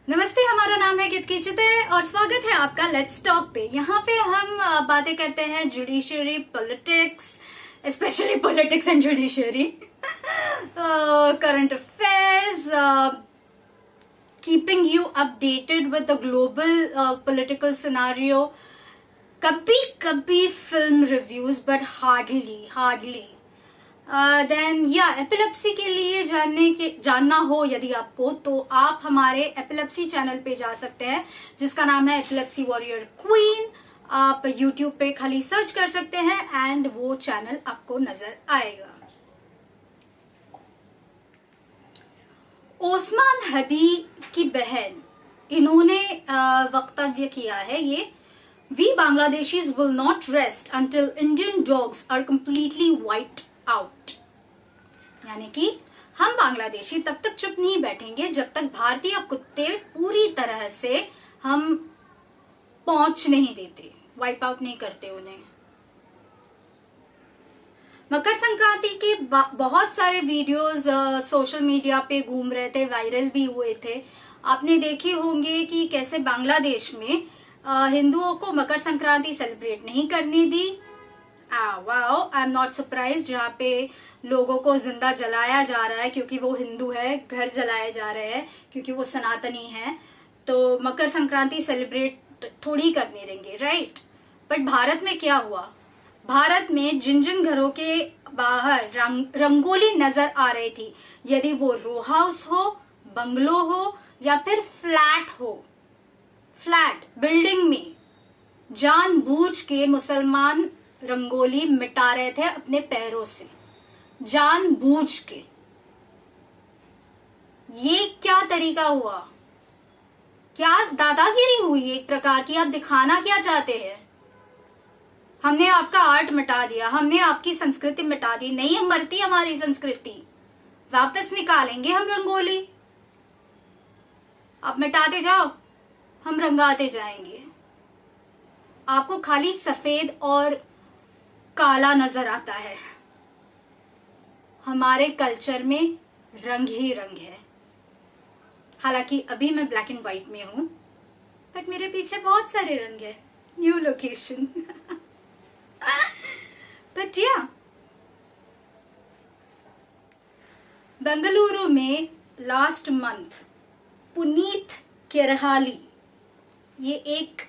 नमस्ते, हमारा नाम है कितकिचुते और स्वागत है आपका लेट्स टॉक पे। यहाँ पे हम बातें करते हैं judiciary, politics, specially politics and judiciary, current affairs, keeping you updated with the global political scenario, कभी कभी film reviews but hardly then या एपिलेप्सी के लिए जानना हो यदि आपको, तो आप हमारे एपिलेप्सी चैनल पे जा सकते हैं जिसका नाम है एपिलेप्सी वॉरियर क्वीन। आप यूट्यूब पे खाली सर्च कर सकते हैं एंड वो चैनल आपको नजर आएगा। ओस्मान हदी की बहन, इन्होंने वक्तव्य किया है ये, we Bangladeshis will not rest until Indian dogs are completely wiped out. यानी कि हम बांग्लादेशी तब तक चुप नहीं बैठेंगे जब तक भारतीय कुत्ते पूरी तरह से हम पहुंच नहीं देते, वाइप आउट नहीं करते उन्हें। मकर संक्रांति के बहुत सारे वीडियोस सोशल मीडिया पे घूम रहे थे, वायरल भी हुए थे। आपने देखे होंगे कि कैसे बांग्लादेश में हिंदुओं को मकर संक्रांति सेलिब्रेट नहीं करने दी। Wow, I am not surprise. जहाँ पे लोगों को जिंदा जलाया जा रहा है क्योंकि वो हिंदू है, घर जलाए जा रहे हैं क्योंकि वो सनातनी है, तो मकर संक्रांति सेलिब्रेट थोड़ी करने देंगे, राइट? बट भारत में क्या हुआ? भारत में जिन जिन घरों के बाहर रंगोली नजर आ रही थी, यदि वो रो हाउस हो, बंगलो हो या फिर फ्लैट बिल्डिंग में, जानबूझ के मुसलमान रंगोली मिटा रहे थे अपने पैरों से, जानबूझ के। ये क्या तरीका हुआ? क्या दादागिरी हुई एक प्रकार की? आप दिखाना क्या चाहते हैं? हमने आपका आर्ट मिटा दिया, हमने आपकी संस्कृति मिटा दी। नहीं मरती हमारी संस्कृति, वापस निकालेंगे हम रंगोली। आप मिटाते जाओ, हम रंगाते जाएंगे। आपको खाली सफेद और काला नजर आता है, हमारे कल्चर में रंग ही रंग है। हालांकि अभी मैं ब्लैक एंड व्हाइट में हूं, बट मेरे पीछे बहुत सारे रंग है। New location. बट या बेंगलुरु में लास्ट मंथ पुनीत केरहाली, ये एक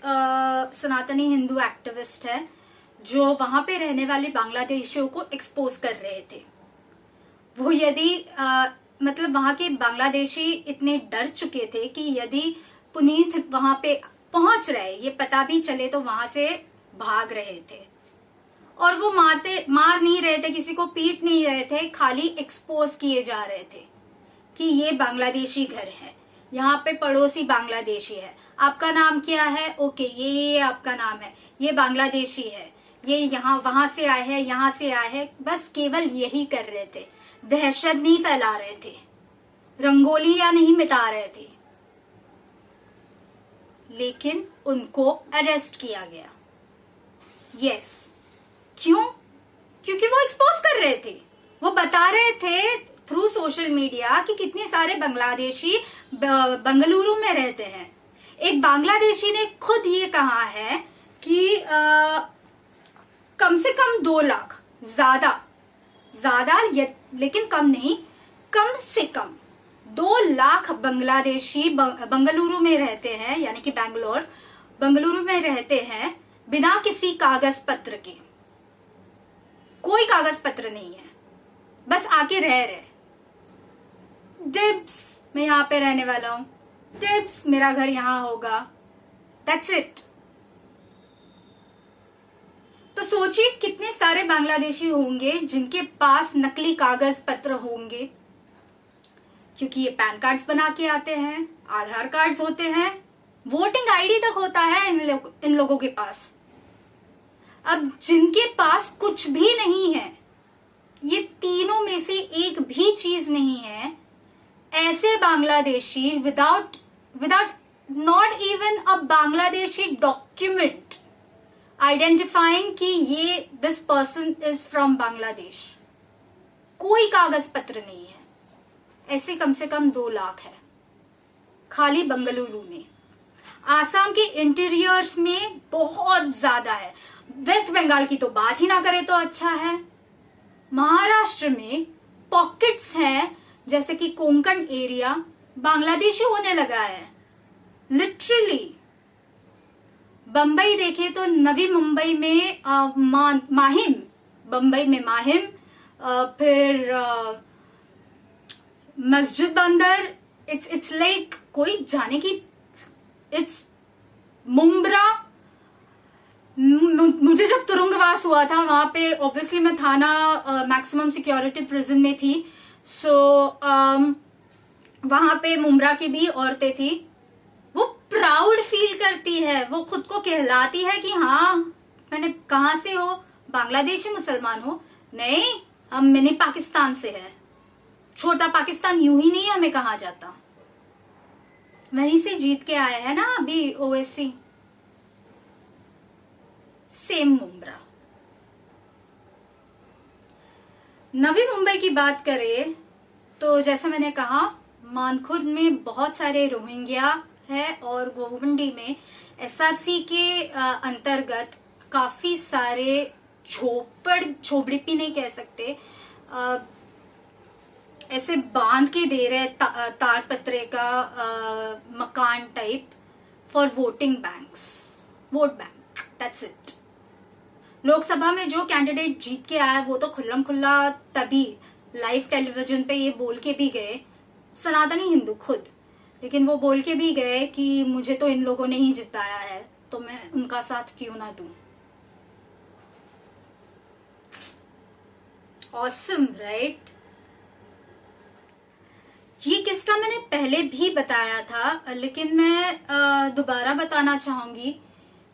सनातनी हिंदू एक्टिविस्ट है जो वहां पे रहने वाले बांग्लादेशियों को एक्सपोज कर रहे थे। वो यदि मतलब वहां के बांग्लादेशी इतने डर चुके थे कि यदि पुनीत वहां पे पहुंच रहे, ये पता भी चले, तो वहां से भाग रहे थे। और वो मार नहीं रहे थे, किसी को पीट नहीं रहे थे, खाली एक्सपोज किए जा रहे थे कि ये बांग्लादेशी घर है, यहाँ पे पड़ोसी बांग्लादेशी है। आपका नाम क्या है? ओके, ये आपका नाम है, ये बांग्लादेशी है, ये यहाँ वहां से आए हैं, यहाँ से आए हैं। बस केवल यही कर रहे थे, दहशत नहीं फैला रहे थे, रंगोलियां नहीं मिटा रहे थे। लेकिन उनको अरेस्ट किया गया। यस, क्यों? क्योंकि वो एक्सपोज कर रहे थे, वो बता रहे थे थ्रू सोशल मीडिया कि कितने सारे बांग्लादेशी बेंगलुरु में रहते हैं। एक बांग्लादेशी ने खुद ये कहा है कि कम से कम 2 लाख, ज्यादा लेकिन कम नहीं, कम से कम 2 लाख बांग्लादेशी बेंगलुरु में रहते हैं, यानी कि बेंगलुरु में रहते हैं बिना किसी कागज पत्र के। कोई कागज पत्र नहीं है, बस आके रह रहे। डिब्स, मैं यहाँ पे रहने वाला हूँ, डिब्स, मेरा घर यहाँ होगा, दैट्स इट। तो सोचिए कितने सारे बांग्लादेशी होंगे जिनके पास नकली कागज पत्र होंगे, क्योंकि ये पैन कार्ड्स बना के आते हैं, आधार कार्ड्स होते हैं, वोटिंग आईडी तक होता है इन लोगों के पास। अब जिनके पास कुछ भी नहीं है, ये तीनों में से एक भी चीज नहीं है, ऐसे Bangladeshi without not even a Bangladeshi document identifying कि ये this person is from Bangladesh, कोई कागज पत्र नहीं है, ऐसे कम से कम 2 लाख है। खाली बेंगलुरु में। आसाम के इंटीरियर्स में बहुत ज्यादा है। वेस्ट बंगाल की तो बात ही ना करे तो अच्छा है। महाराष्ट्र में पॉकेट्स हैं, जैसे कि कोंकण एरिया बांग्लादेशी होने लगा है लिटरली। बंबई देखे तो नवी मुंबई में माहिम, बंबई में माहिम, फिर मस्जिद बंदर, इट्स लाइक कोई जाने की, इट्स मुंब्रा। मुझे जब तुरुंगवास हुआ था वहां पे ऑब्वियसली मैं थाना मैक्सिमम सिक्योरिटी प्रिजन में थी, सो वहां पे मुंब्रा की भी औरतें थी। वो प्राउड फील करती है, वो खुद को कहलाती है कि हाँ मैंने, कहां से हो, बांग्लादेशी मुसलमान हो? नहीं, हम मिनी पाकिस्तान से है। छोटा पाकिस्तान यूं ही नहीं हमें कहा जाता। वहीं से जीत के आए हैं ना अभी ओवैसी, सेम मुंब्रा। नवी मुंबई की बात करें तो जैसे मैंने कहा, मानखुर्द में बहुत सारे रोहिंग्या है और गोवंडी में एसआरसी के अंतर्गत काफी सारे झोपड़ी नहीं कह सकते, ऐसे बांध के दे रहे तार पत्रे का मकान type for voting banks, vote bank, that's it. Lok Sabha में जो कैंडिडेट जीत के आया वो तो खुल्लम खुल्ला तभी लाइव टेलीविजन पे ये बोल के भी गए, सनातनी हिंदू खुद, लेकिन वो बोल के भी गए कि मुझे तो इन लोगों ने ही जिताया है तो मैं उनका साथ क्यों ना दूं। Awesome right. ये किस्सा मैंने पहले भी बताया था, लेकिन मैं दोबारा बताना चाहूंगी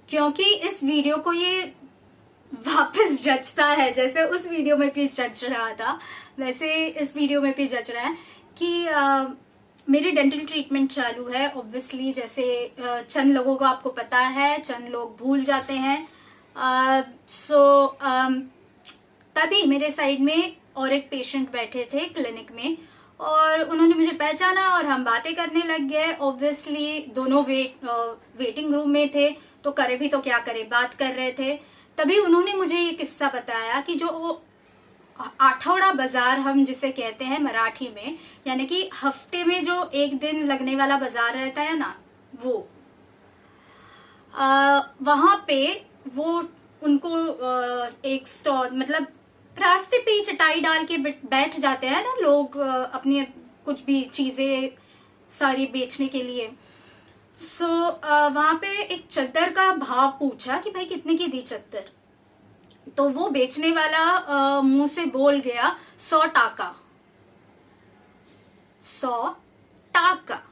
क्योंकि इस वीडियो को ये वापस जचता है। जैसे उस वीडियो में भी जच रहा था वैसे इस वीडियो में भी जच रहा है कि मेरी डेंटल ट्रीटमेंट चालू है। ऑब्वियसली जैसे चंद लोगों को आपको पता है, चंद लोग भूल जाते हैं। तभी मेरे साइड में और एक पेशेंट बैठे थे क्लिनिक में और उन्होंने मुझे पहचाना और हम बातें करने लग गए। ऑब्वियसली दोनों वेटिंग रूम में थे तो करे भी तो क्या करे, बात कर रहे थे। तभी उन्होंने मुझे ये किस्सा बताया कि जो आठौड़ा बाजार हम जिसे कहते हैं मराठी में, यानी कि हफ्ते में जो एक दिन लगने वाला बाजार रहता है ना, वो वहां पे वो उनको एक स्टॉल, मतलब रास्ते पे ही चटाई डाल के बैठ जाते हैं ना लोग अपनी कुछ भी चीजें सारी बेचने के लिए। सो वहां पे एक चद्दर का भाव पूछा कि भाई कितने की दी चद्दर, तो वो बेचने वाला मुंह से बोल गया 100 टाका। 100 टाका,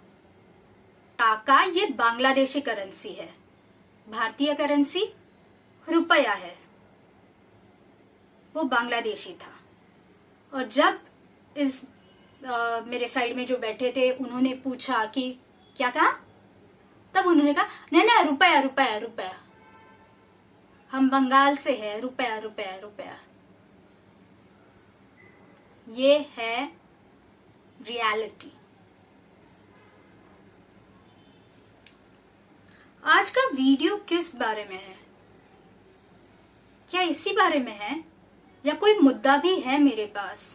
टाका ये बांग्लादेशी करेंसी है, भारतीय करेंसी रुपया है, वो बांग्लादेशी था। और जब इस मेरे साइड में जो बैठे थे उन्होंने पूछा कि क्या कहा, तब उन्होंने कहा नहीं नहीं रुपया रुपया रुपया, हम बंगाल से है, रुपया रुपया रुपया। ये है रियलिटी। आज का वीडियो किस बारे में है? क्या इसी बारे में है या कोई मुद्दा भी है मेरे पास?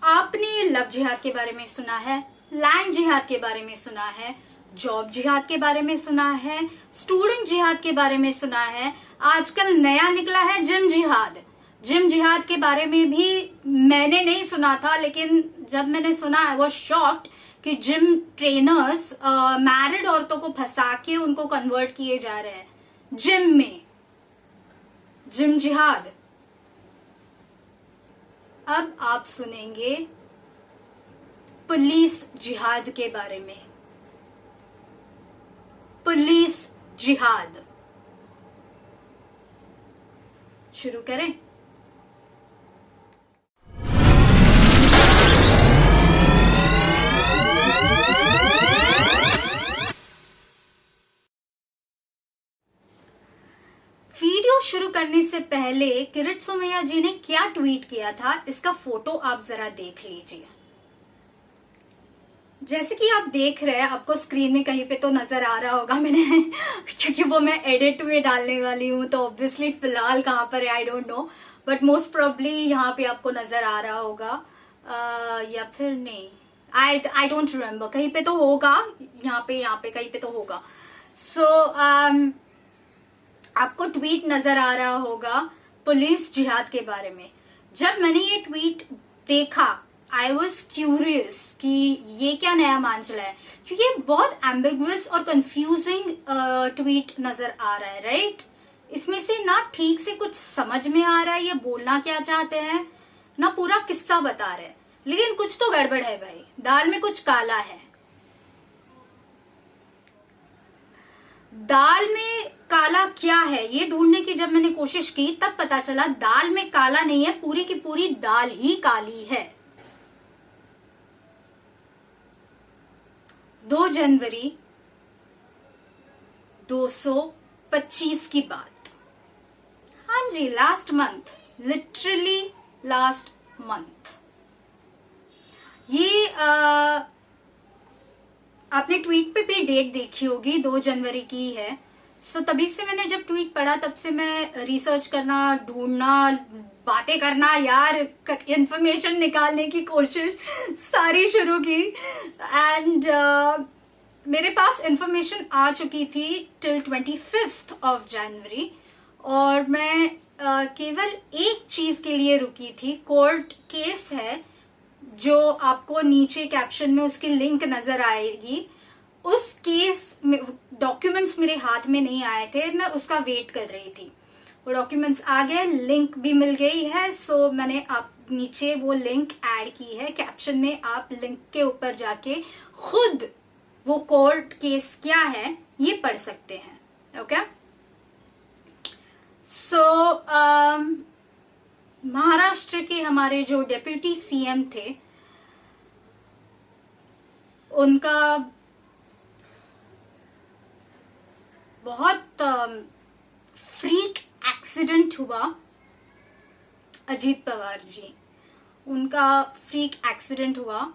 आपने लव जिहाद के बारे में सुना है, लैंड जिहाद के बारे में सुना है, जॉब जिहाद के बारे में सुना है, स्टूडेंट जिहाद के बारे में सुना है, आजकल नया निकला है जिम जिहाद। जिम जिहाद के बारे में भी मैंने नहीं सुना था, लेकिन जब मैंने सुना है वो शॉक्ड कि जिम ट्रेनर्स मैरिड औरतों को फंसा के उनको कन्वर्ट किए जा रहे हैं जिम में। जिम जिहाद। अब आप सुनेंगे पुलिस जिहाद के बारे में। पुलिस जिहाद। शुरू करें? वीडियो शुरू करने से पहले किरीट सोमैया जी ने क्या ट्वीट किया था, इसका फोटो आप जरा देख लीजिए। जैसे कि आप देख रहे हैं, आपको स्क्रीन में कहीं पे तो नजर आ रहा होगा मैंने क्योंकि वो मैं एडिट में डालने वाली हूँ, तो ऑब्वियसली फिलहाल कहाँ पर है I don't know, but most probably यहाँ पे आपको नजर आ रहा होगा, या फिर नहीं, आई डोंट रिमेम्बर, कहीं पे तो होगा, यहाँ पे कहीं पे तो होगा। सो आपको ट्वीट नजर आ रहा होगा पुलिस जिहाद के बारे में। जब मैंने ये ट्वीट देखा, आई वॉज क्यूरियस कि ये क्या नया मांझला है, क्योंकि ये बहुत एम्बिगुअस और कंफ्यूजिंग ट्वीट नजर आ रहा है, राइट? इसमें से ना ठीक से कुछ समझ में आ रहा है ये बोलना क्या चाहते हैं, ना पूरा किस्सा बता रहे हैं, लेकिन कुछ तो गड़बड़ है भाई, दाल में कुछ काला है। दाल में काला क्या है ये ढूंढने की जब मैंने कोशिश की, तब पता चला दाल में काला नहीं है, पूरी की पूरी दाल ही काली है। 2 जनवरी 225 की बात, हाँ जी, last month, literally last month. ये आपने ट्वीट पे भी डेट देखी होगी, 2 जनवरी की है। सो तभी से मैंने जब ट्वीट पढ़ा, तब से मैं रिसर्च करना, ढूंढना, बातें करना, यार इंफॉर्मेशन निकालने की कोशिश सारी शुरू की। एंड मेरे पास इंफॉर्मेशन आ चुकी थी टिल 25 ऑफ जनवरी, और मैं केवल एक चीज के लिए रुकी थी। कोर्ट केस है जो आपको नीचे कैप्शन में उसकी लिंक नजर आएगी। उस केस में डॉक्यूमेंट्स मेरे हाथ में नहीं आए थे, मैं उसका वेट कर रही थी। वो डॉक्यूमेंट्स आ गए, लिंक भी मिल गई है। सो मैंने आप नीचे वो लिंक ऐड की है कैप्शन में, आप लिंक के ऊपर जाके खुद वो कोर्ट केस क्या है ये पढ़ सकते हैं। ओके, सो महाराष्ट्र के हमारे जो डेप्यूटी सीएम थे, उनका बहुत फ्रीक एक्सीडेंट हुआ। अजीत पवार जी, उनका फ्रीक एक्सीडेंट हुआ।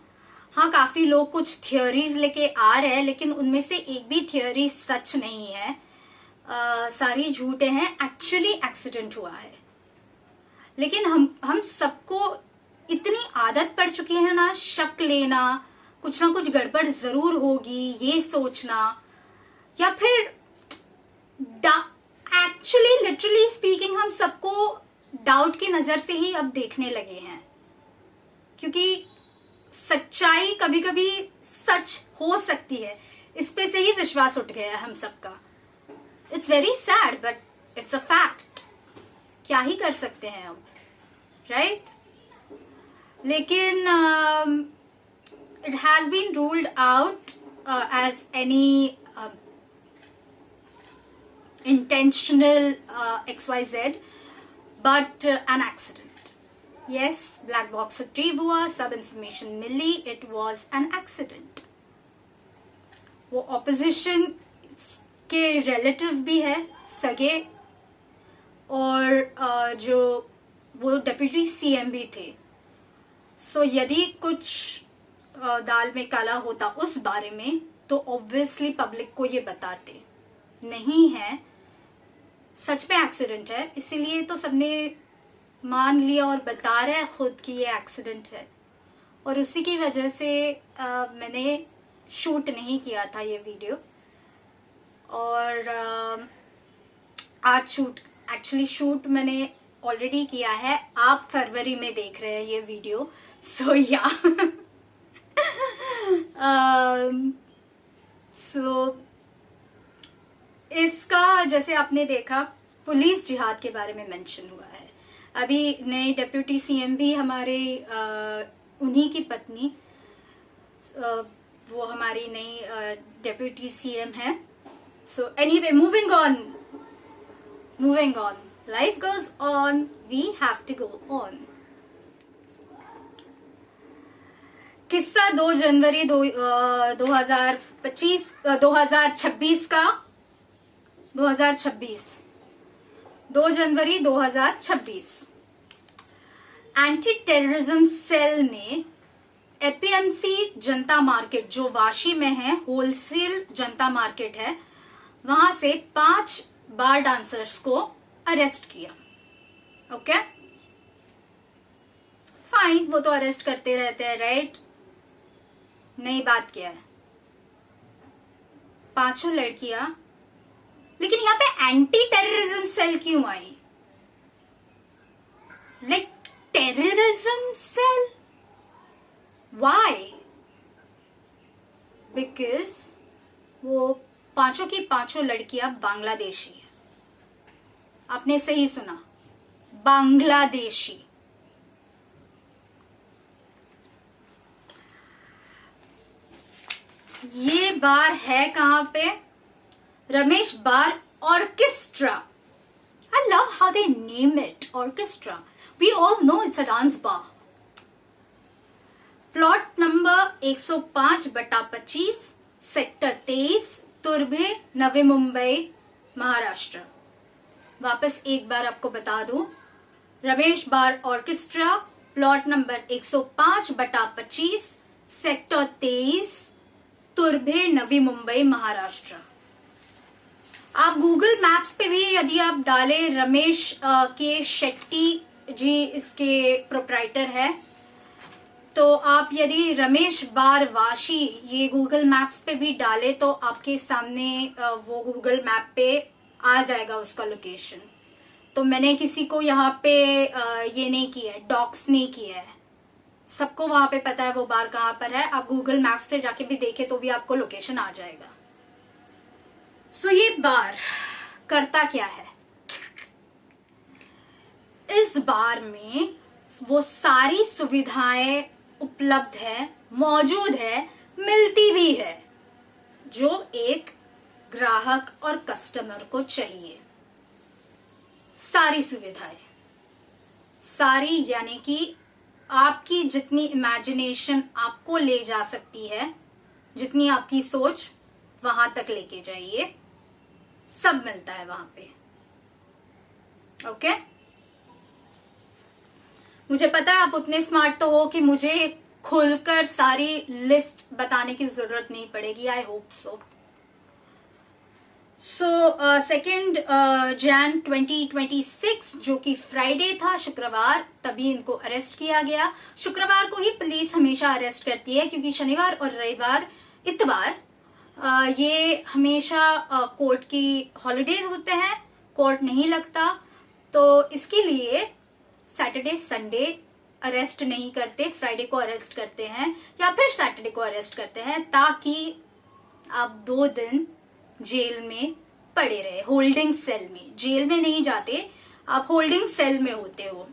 हाँ, काफी लोग कुछ थियोरीज लेके आ रहे हैं, लेकिन उनमें से एक भी थियोरी सच नहीं है, सारी झूठे हैं। एक्चुअली एक्सीडेंट हुआ है, लेकिन हम सबको इतनी आदत पड़ चुकी है ना शक लेना, कुछ ना कुछ गड़बड़ जरूर होगी ये सोचना, या फिर एक्चुअली लिटरली स्पीकिंग हम सबको डाउट की नजर से ही अब देखने लगे हैं, क्योंकि सच्चाई कभी कभी सच हो सकती है, इस पे से ही विश्वास उठ गया है हम सबका। It's very sad but it's a fact, क्या ही कर सकते हैं अब, राइट? लेकिन it has been ruled out as any intentional XYZ, but an accident. Yes, black box retrieve हुआ, सब information milli, it was an accident. वो opposition के relative भी है, सगे, और जो वो डेप्यूटी सीएम भी थे। सो यदि कुछ दाल में काला होता उस बारे में, तो ऑब्वियसली पब्लिक को ये बताते। नहीं है, सच में एक्सीडेंट है, इसीलिए तो सबने मान लिया और बता रहे हैं खुद कि ये एक्सीडेंट है। और उसी की वजह से मैंने शूट नहीं किया था ये वीडियो, और आज एक्चुअली शूट मैंने ऑलरेडी किया है। आप फरवरी में देख रहे हैं ये वीडियो, सो या सो इसका जैसे आपने देखा पुलिस जिहाद के बारे में मेंशन हुआ है। अभी नए डेप्यूटी सीएम भी हमारे उन्हीं की पत्नी, वो हमारी नई डेप्यूटी सीएम है। So anyway, moving on, life goes on, we have to go on. किस्सा 2 जनवरी 2026 का, 2 जनवरी 2026 एंटी टेररिज्म सेल ने एपीएमसी जनता मार्केट जो वाशी में है, होलसेल जनता मार्केट है, वहां से 5 बार डांसर्स को अरेस्ट किया। ओके फाइन, वो तो अरेस्ट करते रहते हैं, राइट? नई बात क्या है, 5 लड़कियां, लेकिन यहाँ पे एंटी टेररिज्म सेल क्यों आई? Like terrorism cell, why? Because वो 5 की 5 लड़कियां बांग्लादेशी है। आपने सही सुना, बांग्लादेशी। ये बार है कहां पे? Ramesh bar orchestra. I love how they name it, orchestra. We all know it's a dance bar. Plot number 105/25, sector 23, Turbhe, Navi Mumbai, Maharashtra. वापस एक बार आपको बता दूं, Ramesh bar orchestra, plot number 105/25, sector 23, Turbhe, Navi Mumbai, Maharashtra. आप गूगल मैप्स पे भी यदि आप डालें रमेश के शेट्टी जी इसके प्रोप्राइटर है, तो आप यदि रमेश बार वाशी ये गूगल मैप्स पे भी डालें तो आपके सामने वो गूगल मैप पे आ जाएगा उसका लोकेशन। तो मैंने किसी को यहाँ पे ये नहीं किया है, डॉक्स नहीं किया है, सबको वहां पे पता है वो बार कहां पर है। आप गूगल मैप्स पे जाके भी देखे तो भी आपको लोकेशन आ जाएगा। सो ये बार करता क्या है? इस बार में वो सारी सुविधाएं उपलब्ध है, मौजूद है, मिलती भी है जो एक ग्राहक और कस्टमर को चाहिए। सारी सुविधाएं, सारी यानी कि आपकी जितनी इमेजिनेशन आपको ले जा सकती है, जितनी आपकी सोच वहां तक लेके जाइए, सब मिलता है वहां पे। ओके मुझे पता है आप उतने स्मार्ट तो हो कि मुझे खुलकर सारी लिस्ट बताने की जरूरत नहीं पड़ेगी। I hope so. सो 2 जैन 2026 जो कि फ्राइडे था, शुक्रवार, तभी इनको अरेस्ट किया गया। शुक्रवार को ही पुलिस हमेशा अरेस्ट करती है क्योंकि शनिवार और रविवार, इतवार ये हमेशा कोर्ट की हॉलीडेज होते हैं, कोर्ट नहीं लगता, तो इसके लिए सैटरडे संडे अरेस्ट नहीं करते, फ्राइडे को अरेस्ट करते हैं या फिर सैटरडे को अरेस्ट करते हैं ताकि आप 2 दिन जेल में पड़े रहे, होल्डिंग सेल में। जेल में नहीं जाते, आप होल्डिंग सेल में होते हो।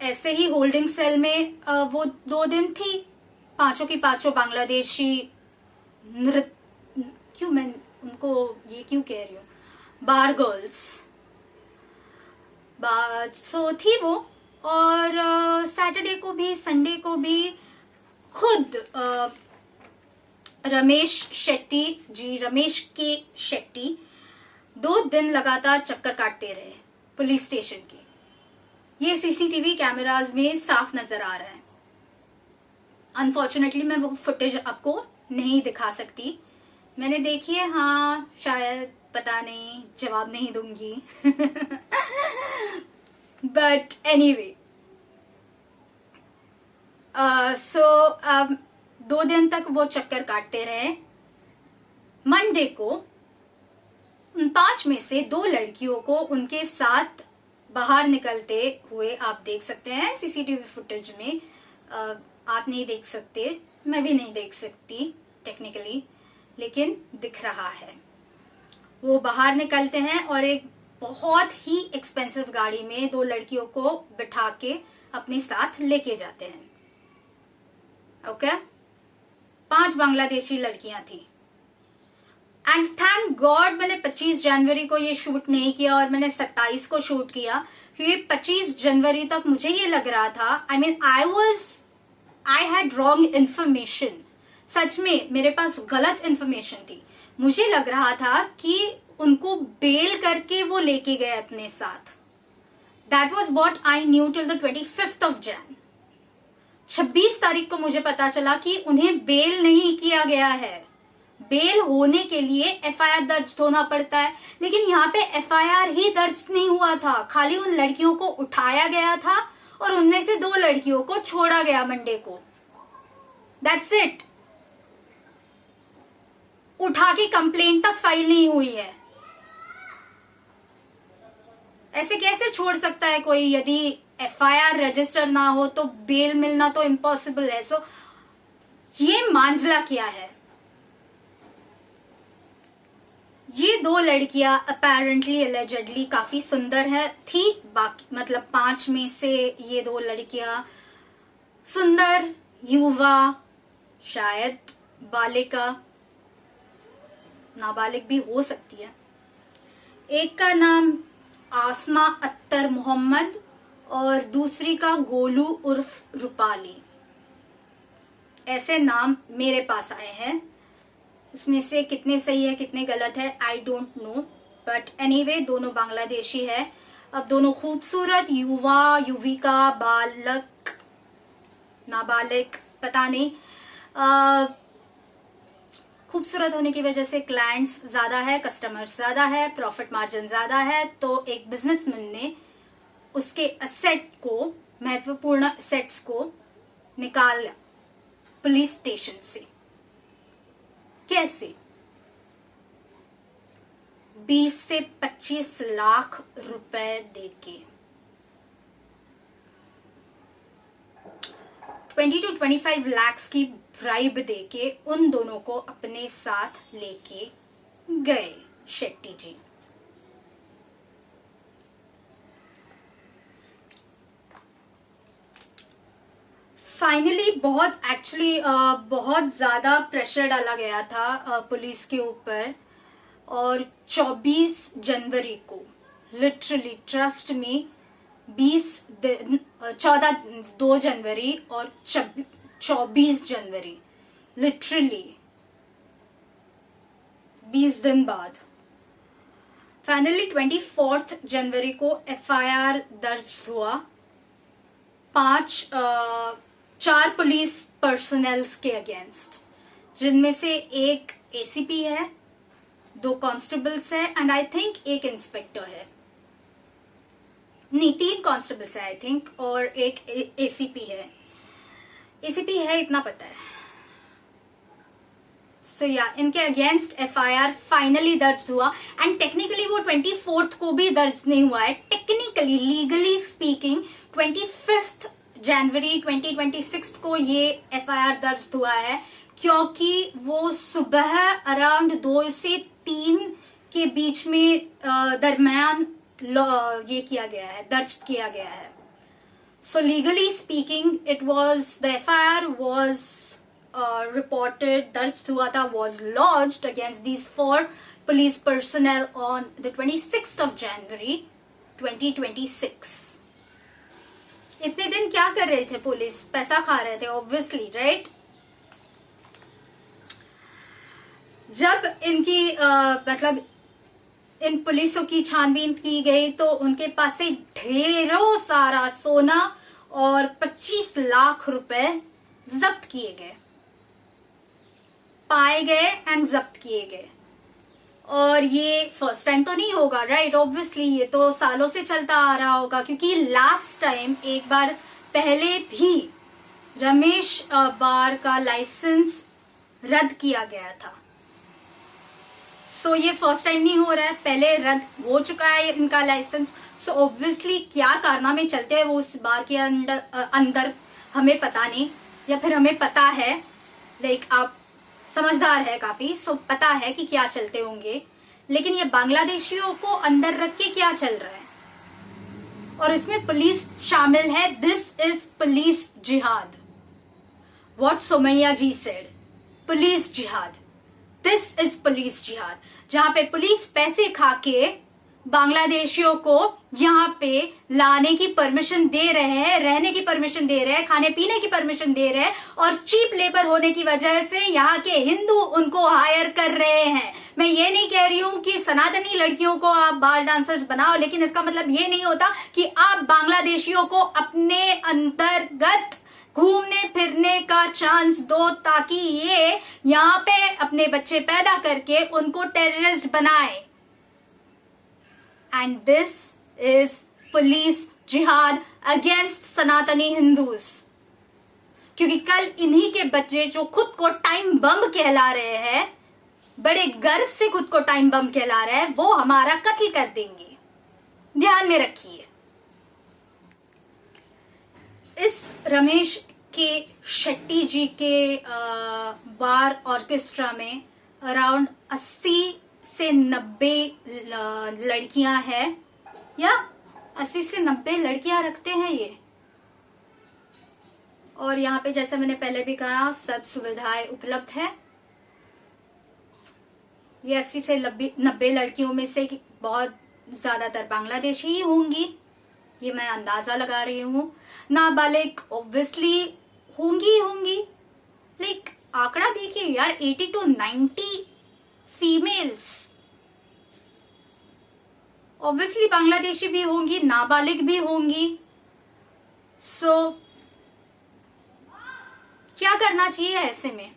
ऐसे ही होल्डिंग सेल में वो 2 दिन थी। 5 की 5 बांग्लादेशी क्यों मैं उनको ये क्यों कह रही हूँ, बार गर्ल्स थी वो। और सैटरडे को भी संडे को भी खुद रमेश शेट्टी जी, रमेश के शेट्टी 2 दिन लगातार चक्कर काटते रहे पुलिस स्टेशन के। ये सीसीटीवी कैमरास में साफ नजर आ रहा है। अनफॉर्चुनेटली मैं वो फुटेज आपको नहीं दिखा सकती, मैंने देखी है, हाँ शायद, पता नहीं, जवाब नहीं दूंगी। बट एनीवे, सो 2 दिन तक वो चक्कर काटते रहे। मंडे को उन 5 में से 2 लड़कियों को उनके साथ बाहर निकलते हुए आप देख सकते हैं सीसीटीवी फुटेज में। आप नहीं देख सकते, मैं भी नहीं देख सकती टेक्निकली, लेकिन दिख रहा है। वो बाहर निकलते हैं और एक बहुत ही एक्सपेंसिव गाड़ी में 2 लड़कियों को बिठा के अपने साथ लेके जाते हैं। ओके 5 बांग्लादेशी लड़कियां थी। एंड थैंक गॉड मैंने 25 जनवरी को ये शूट नहीं किया और मैंने 27 को शूट किया, क्योंकि 25 जनवरी तक मुझे ये लग रहा था, आई हैड रॉन्ग इन्फॉर्मेशन। सच में मेरे पास गलत इन्फॉर्मेशन थी। मुझे लग रहा था कि उनको बेल करके वो लेके गए अपने साथ। That was what I knew till the 25th of Jan। 26 तारीख को मुझे पता चला कि उन्हें बेल नहीं किया गया है। बेल होने के लिए एफआईआर दर्ज होना पड़ता है, लेकिन यहाँ पे एफआईआर ही दर्ज नहीं हुआ था। खाली उन लड़कियों को उठाया गया था और उनमें से 2 लड़कियों को छोड़ा गया मंडे को। That's it. उठा के कंप्लेंट तक फाइल नहीं हुई है। ऐसे कैसे छोड़ सकता है कोई? यदि एफआईआर रजिस्टर ना हो तो बेल मिलना तो इम्पॉसिबल है। सो ये मांझला क्या है? ये 2 लड़कियां अपेरेंटली एलिजेडली काफी सुंदर है थी। बाकी मतलब 5 में से ये 2 लड़कियां सुंदर, युवा, शायद बालिका, नाबालिग भी हो सकती है। एक का नाम आसमा अख्तर मोहम्मद और दूसरी का गोलू उर्फ रूपाली। ऐसे नाम मेरे पास आए हैं। इसमें से कितने सही है कितने गलत है I don't know, but anyway दोनों बांग्लादेशी है। अब दोनों खूबसूरत युवा, युविका, बालक, नाबालिग पता नहीं, खूबसूरत होने की वजह से क्लाइंट्स ज्यादा है, कस्टमर्स ज्यादा है, प्रॉफिट मार्जिन ज्यादा है। तो एक बिजनेसमैन ने उसके असेट को, महत्वपूर्ण असेट्स को निकाला पुलिस स्टेशन से। कैसे? 20 से 25 लाख रुपए देके 20 to 25 लाख की ब्राइब देके उन दोनों को अपने साथ लेके गए शेट्टी जी। फाइनली बहुत ज्यादा प्रेशर डाला गया था पुलिस के ऊपर, और 24 जनवरी को लिटरली ट्रस्ट में 2 जनवरी और 24 जनवरी लिटरली 20 दिन बाद फाइनली 24 जनवरी को एफआईआर दर्ज हुआ 4 पुलिस पर्सनल्स के अगेंस्ट, जिनमें से एक एसीपी है, 2 कांस्टेबल्स है एंड आई थिंक एक इंस्पेक्टर है। नहीं, 3 कांस्टेबल्स है आई थिंक और एक एसीपी है। एसीपी है इतना पता है। सो या इनके अगेंस्ट एफआईआर फाइनली दर्ज हुआ एंड टेक्निकली वो 24 को भी दर्ज नहीं हुआ है। टेक्निकली लीगली स्पीकिंग 25 जनवरी 2026 को ये एफआईआर दर्ज हुआ है, क्योंकि वो सुबह अराउंड 2 से 3 के बीच में दरमियान ये किया गया है, दर्ज किया गया है। So legally speaking it was the FIR was reported, दर्ज हुआ था, was launched against these 4 police personnel on the 26th of January 2026। इतने दिन क्या कर रहे थे पुलिस? पैसा खा रहे थे ऑब्वियसली, राइट? जब इनकी मतलब इन पुलिसों की छानबीन की गई तो उनके पास से ढेरों सारा सोना और 25 लाख रुपए जब्त किए गए, पाए गए एंड जब्त किए गए। और ये फर्स्ट टाइम तो नहीं होगा, राइट? ऑब्वियसली ये तो सालों से चलता आ रहा होगा, क्योंकि लास्ट टाइम एक बार पहले भी रमेश बार का लाइसेंस रद्द किया गया था। सो ये फर्स्ट टाइम नहीं हो रहा है, पहले रद्द हो चुका है इनका लाइसेंस। सो ऑब्वियसली क्या कारनामे चलते हैं वो उस बार के अंदर हमें पता नहीं, या फिर हमें पता है, लाइक आप समझदार है काफी, सो पता है कि क्या चलते होंगे, लेकिन ये बांग्लादेशियों को अंदर रख के क्या चल रहा है। और इसमें पुलिस शामिल है। दिस इज पुलिस जिहाद, what Somaiya ji said, police जिहाद। दिस इज पुलिस जिहाद, जहां पे पुलिस पैसे खा के बांग्लादेशियों को यहाँ पे लाने की परमिशन दे रहे हैं, रहने की परमिशन दे रहे हैं, खाने पीने की परमिशन दे रहे हैं, और चीप लेबर होने की वजह से यहाँ के हिंदू उनको हायर कर रहे हैं। मैं ये नहीं कह रही हूँ कि सनातनी लड़कियों को आप बाल डांसर्स बनाओ, लेकिन इसका मतलब ये नहीं होता कि आप बांग्लादेशियों को अपने अंतर्गत घूमने फिरने का चांस दो ताकि ये यहाँ पे अपने बच्चे पैदा करके उनको टेररिस्ट बनाए। एंड दिस इज पुलिस जिहाद अगेंस्ट सनातनी हिंदूज। क्योंकि कल इन्हीं के बच्चे जो खुद को टाइम बम कहला रहे हैं, बड़े गर्व से खुद को टाइम बम कहला रहे हैं, वो हमारा कत्ल कर देंगे। ध्यान में रखिए। इस रमेश के शेट्टी जी के बार ऑर्केस्ट्रा में अराउंड 80 से 90 लड़कियां हैं, या 80 से 90 लड़कियां रखते हैं ये। और यहाँ पे जैसा मैंने पहले भी कहा, सब सुविधाएं उपलब्ध है। ये 80 से 90 लड़कियों में से बहुत ज्यादातर बांग्लादेशी ही होंगी, ये मैं अंदाजा लगा रही हूँ। नाबालिग ऑब्वियसली होंगी। लाइक आंकड़ा देखिए यार, 80 to 90 फीमेल्स। ऑब्वियसली बांग्लादेशी भी होंगी, नाबालिग भी होंगी। सो क्या करना चाहिए ऐसे में?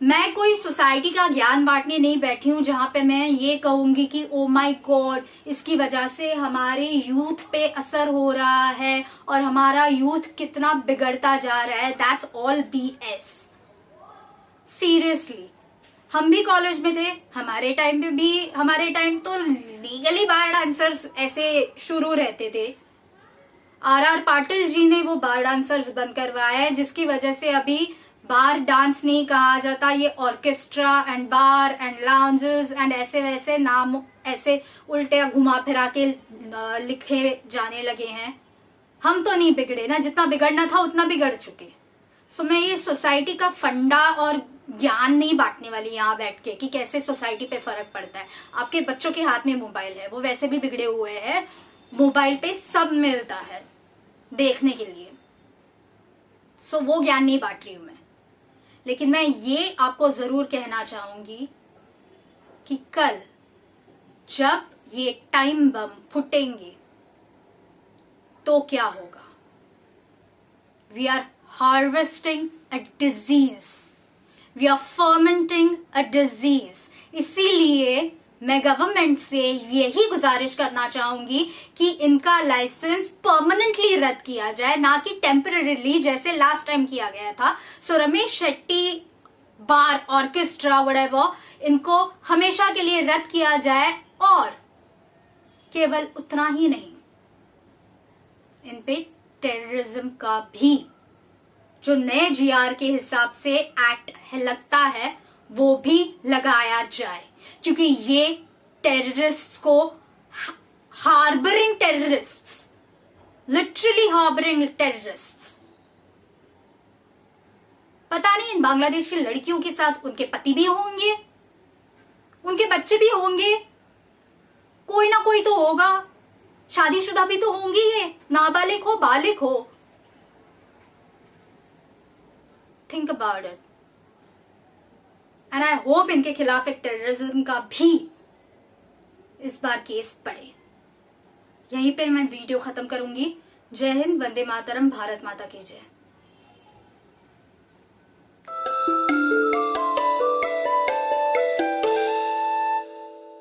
मैं कोई सोसाइटी का ज्ञान बांटने नहीं बैठी हूं जहां पे मैं ये कहूंगी कि ओ माय गॉड इसकी वजह से हमारे यूथ पे असर हो रहा है और हमारा यूथ कितना बिगड़ता जा रहा है। That's all BS। सीरियसली, हम भी कॉलेज में थे, हमारे टाइम तो लीगली बार डांसर्स ऐसे शुरू रहते थे। RR पाटिल जी ने वो बार डांसर्स बंद करवाया है, जिसकी वजह से अभी बार डांस नहीं कहा जाता, ये orchestra and bar and lounges and ऐसे वैसे नाम ऐसे उल्टे घुमा फिरा के लिखे जाने लगे हैं। हम तो नहीं बिगड़े ना, जितना बिगड़ना था उतना बिगड़ चुके। सो मैं ये सोसाइटी का फंडा और ज्ञान नहीं बांटने वाली यहाँ बैठ के कि कैसे सोसाइटी पे फर्क पड़ता है। आपके बच्चों के हाथ में मोबाइल है, वो वैसे भी बिगड़े हुए हैं, मोबाइल पे सब मिलता है देखने के लिए। सो वो ज्ञान नहीं बांट रही हूं मैं, लेकिन मैं ये आपको जरूर कहना चाहूंगी कि कल जब ये टाइम बम फूटेंगे तो क्या होगा। We are harvesting a disease, we are fermenting a disease. इसीलिए मैं गवर्नमेंट से यही गुजारिश करना चाहूंगी कि इनका लाइसेंस परमानेंटली रद्द किया जाए, ना कि टेम्पररीली जैसे लास्ट टाइम किया गया था। सो रमेश शेट्टी बार ऑर्केस्ट्रा व्हाटएवर, इनको हमेशा के लिए रद्द किया जाए। और केवल उतना ही नहीं, इन पे टेररिज्म का भी जो नए GR के हिसाब से एक्ट लगता है वो भी लगाया जाए, क्योंकि ये टेररिस्ट्स को harbouring terrorists, literally harbouring terrorists. पता नहीं इन बांग्लादेशी लड़कियों के साथ उनके पति भी होंगे, उनके बच्चे भी होंगे, कोई ना कोई तो होगा, शादीशुदा भी तो होंगी, ये नाबालिग हो बालिग हो। Think about it. And I hope इनके खिलाफ एक टेररिज्म का भी इस बार केस पड़े। यहीं पे मैं वीडियो खत्म करूंगी। जय हिंद, वंदे मातरम, भारत माता की जय।